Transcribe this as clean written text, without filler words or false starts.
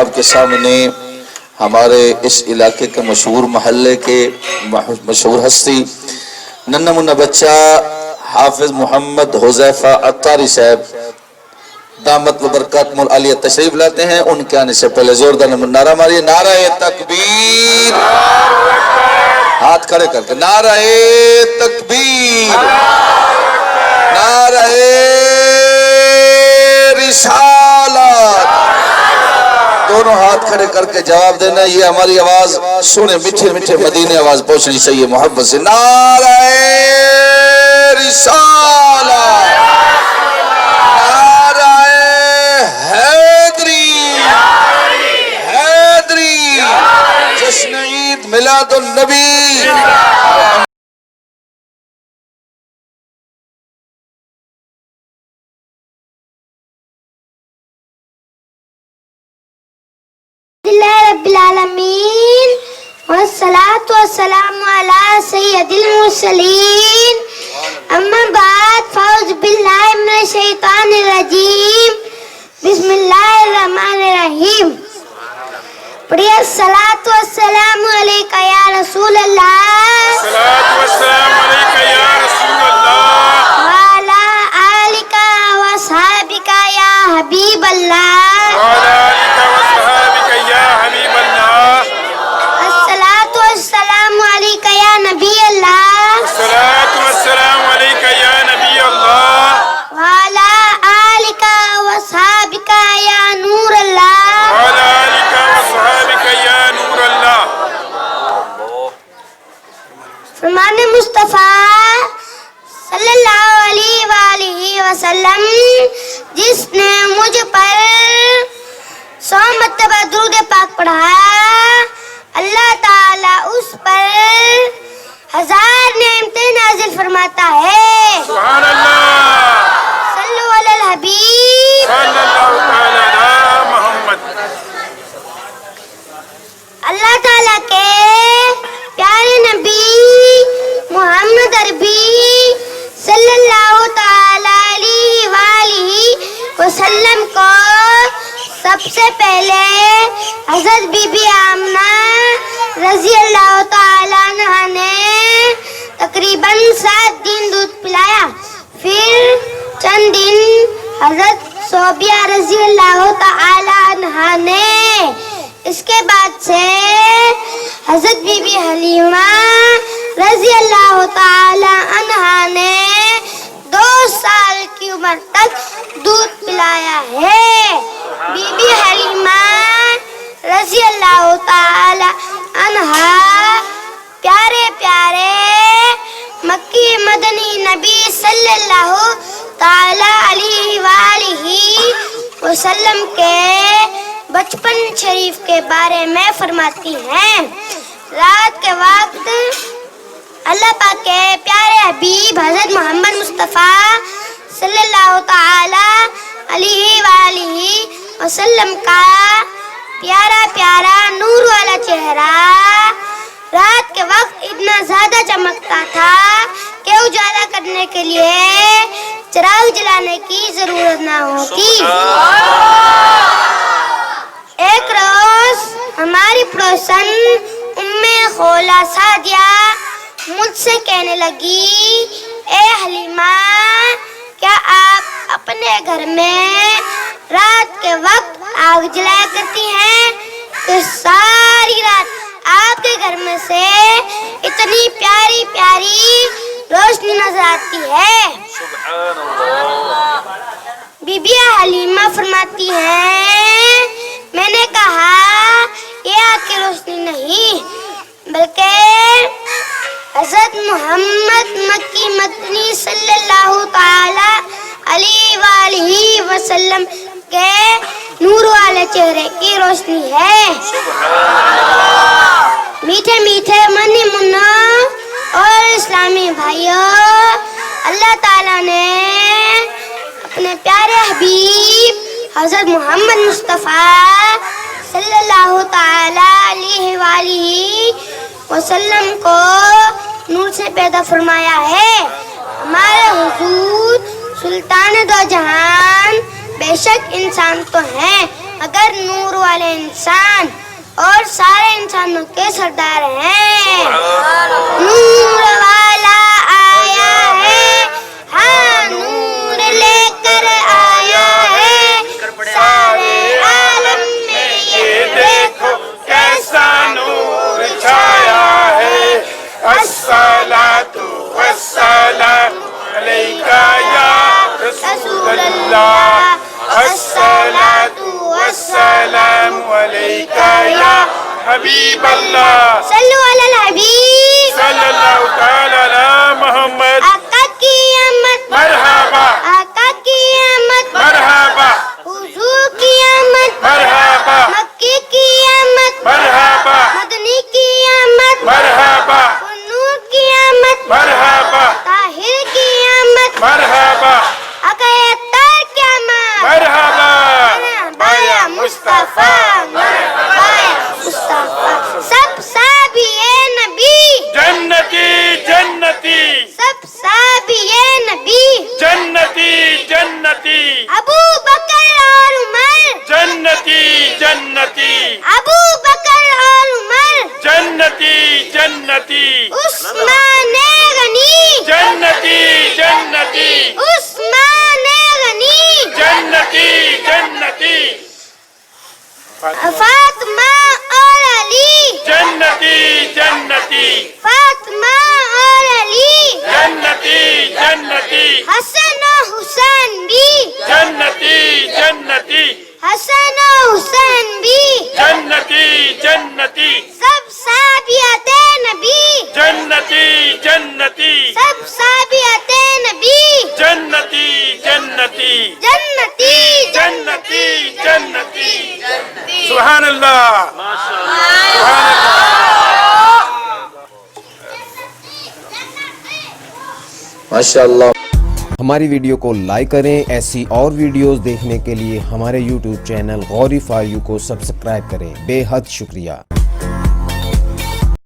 صاحب کے سامنے ہمارے اس علاقے کے مشہور محلے کے مشہور ہستی ننھا منہ بچہ حافظ محمد حذیفہ عطاری صاحب دامت و برکاتہم العالیہ تشریف لاتے ہیں. ان کے آنے سے پہلے زوردار نعرہ ماریے نعرہ تکبیر. ہاتھ کھڑے کر کے نعرہ تکبیر، نعرہ رسالت. دونوں ہاتھ کھڑے کر کے جواب دینا. یہ ہماری آواز سنے میٹھے میٹھے مدینے آواز پہنچنی چاہیے محبت سے. نعرہ رسالت، نعرہ حیدری، حیدری، جشن عید میلاد النبی. رب العالمین والصلاة والسلام علی سید المرسلین. اما بعد فاعوذ باللہ من الشیطان الرجیم. بسم اللہ الرحمن الرحیم. پڑھیے الصلاة والسلام علیکہ یا رسول اللہ، الصلاة والسلام علیکہ یا رسول اللہ، وعلی آلکہ وصحابکہ یا حبیب اللہ، وعلی آلکہ وصحابکہ یا حبیب اللہ، الصلاة والسلام علیکہ یا نبی اللہ، الصلاة والسلام علیکہ یا نبی اللہ، وعلی آلکہ وصحابکہ یا نور اللہ. وعلی آلکہ وصحابکہ یا نور اللہ. فرمان مصطفیٰ صلی اللہ علیہ وآلہ وسلم، جس نے مجھ پر 100 مرتبہ درود پاک پڑھا، اللہ تعالیٰ اس پر 1000 نعمتیں نازل فرماتا ہے. سبحان اللہ. صلو علی الحبیب. صلی اللہ تعالی علی محمد. اللہ تعالیٰ کے پیارے نبی محمد عربی صلی اللہ تعالی علیہ وآلہ وسلم کو سب سے پہلے حضرت بی بی آمنہ رضی اللہ تعالیٰ عنہ نے تقریباً 7 دن دودھ پلایا. پھر چند دن حضرت صوبیہ رضی اللہ تعالیٰ عنہ نے. اس کے بعد سے حضرت بی بی حلیمہ رضی اللہ تعالی عنہ نے 2 سال کی عمر تک دودھ پلایا ہے. بی بی حلیمہ رضی اللہ تعالی عنہ پیارے پیارے مکی مدنی نبی صلی اللہ تعالی علیہ وآلہ وسلم کے بچپن شریف کے بارے میں فرماتی ہیں. رات کے وقت اللہ پاک کے پیارے حبیب حضرت محمد مصطفیٰ صلی اللہ تعالی علیہ وآلہ وسلم کا پیارا پیارا نور والا چہرہ رات کے وقت اتنا زیادہ چمکتا تھا کہ اجالا کرنے کے لیے چراغ جلانے کی ضرورت نہ ہوتی. ایک روز ہماری پڑوسن خولا سعدیہ مجھ سے کہنے لگی، اے حلیمہ، کیا آپ اپنے گھر میں رات کے وقت آگ جلایا کرتی ہیں؟ تو ساری رات آپ کے گھر میں سے اتنی پیاری پیاری روشنی نظر آتی ہے. سبحان اللہ. بی بی حلیمہ فرماتی ہیں، میں نے کہا یہ آگ کی روشنی نہیں بلکہ حضرت محمد مکی مدنی صلی اللہ تعالی علیہ وآلہ وسلم کے نور والے چہرے کی روشنی ہے. میٹھے میٹھے منی منو اور اسلامی بھائیوں، اللہ تعالیٰ نے اپنے پیارے حبیب حضرت محمد مصطفیٰ صلی اللہ تعالی علیہ وآلہ وسلم کو نور سے پیدا فرمایا ہے. ہمارے حضور سلطان دو جہان بے شک انسان تو ہیں مگر نور والے انسان اور سارے انسانوں کے سردار ہیں. نور والا آیا ہے, ہاں نور لے کر آیا ہے, سارے عالم میں یہ دیکھو کیسا نور چھایا ہے. الصلاۃ والسلام علیکہ یا رسول اللہ. الصلاۃ والسلام علیکہ یا حبیب اللہ. صلو علی الحبیب صلی اللہ تعالی علی محمد. آقا کی آمد مرحبا آقا کی آمد مرحبا حضور کی آمد مرحبا مکی کی آمد مرحبا مدنی کی آمد مرحبا نور کی آمد مرحبا طاہر کی آمد مرحبا آقا اطہار کی آمد. مرحبا بایا مصطفیٰ بایا مصطفیٰ. سب صحابیے نبی جنتی جنتی سب صحابیے نبی جنتی جنتی ابو بکر اور عمر جنتی جنتی ابو بکر اور عمر جنتی جنتی عثمان غنی جنتی جنتی عثمان غنی جنتی جنتی فاطمہ اور علی جنتی جنتی فاطمہ اور علی جنتی جنتی حسن و حسین بھی جنتی جنتی حسن و حسین بھی جنتی جنتی سب صحابیات نبی جنتی جنتی سب صحابیات نبی جنتی جنتی جنتی جنتی جنتی. سبحان اللہ سبحان اللہ. ماشاءاللہ. ہماری ویڈیو کو لائک کریں. ایسی اور ویڈیوز دیکھنے کے لیے ہمارے YouTube channel Ghori for you کو سبسکرائب کریں. بے حد شکریہ.